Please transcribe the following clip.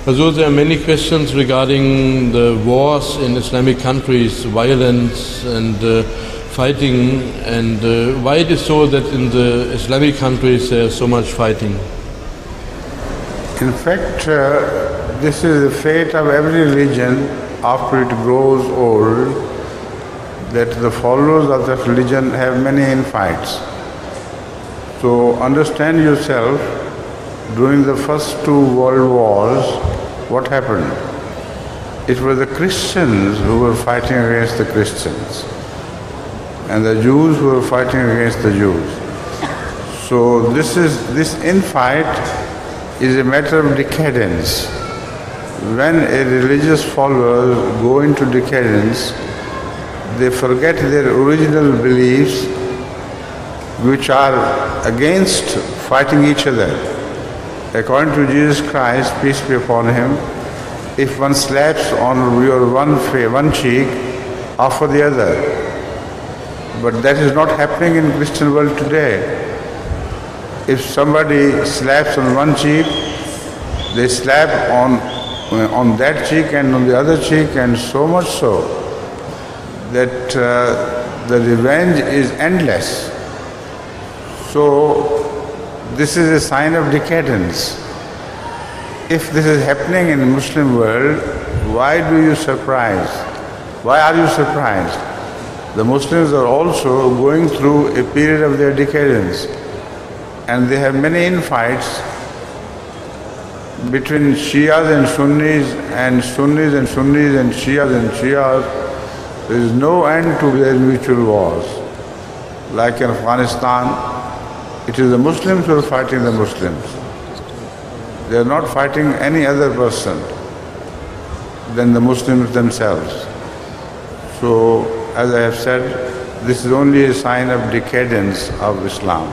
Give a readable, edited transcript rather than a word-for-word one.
Hazur, there are many questions regarding the wars in Islamic countries, violence and fighting, and why it is so that in the Islamic countries there is so much fighting. In fact, this is the fate of every religion after it grows old, that the followers of that religion have many infights. So understand yourself, during the first two world wars, what happened? It was the Christians who were fighting against the Christians, and the Jews who were fighting against the Jews. So this infight is a matter of decadence. When a religious follower go into decadence, they forget their original beliefs, which are against fighting each other. According to Jesus Christ, peace be upon him, if one slaps on your one cheek, offer the other. But that is not happening in Christian world today. If somebody slaps on one cheek, they slap on that cheek and on the other cheek, and so much so that the revenge is endless. So this is a sign of decadence. If this is happening in the Muslim world, why are you surprised? The Muslims are also going through a period of their decadence, and they have many infights between Shias and Sunnis, and Sunnis and Sunnis, and Shias and Shias. There is no end to their mutual wars. Like in Afghanistan, it is the Muslims who are fighting the Muslims. They are not fighting any other person than the Muslims themselves. So, as I have said, this is only a sign of decadence of Islam.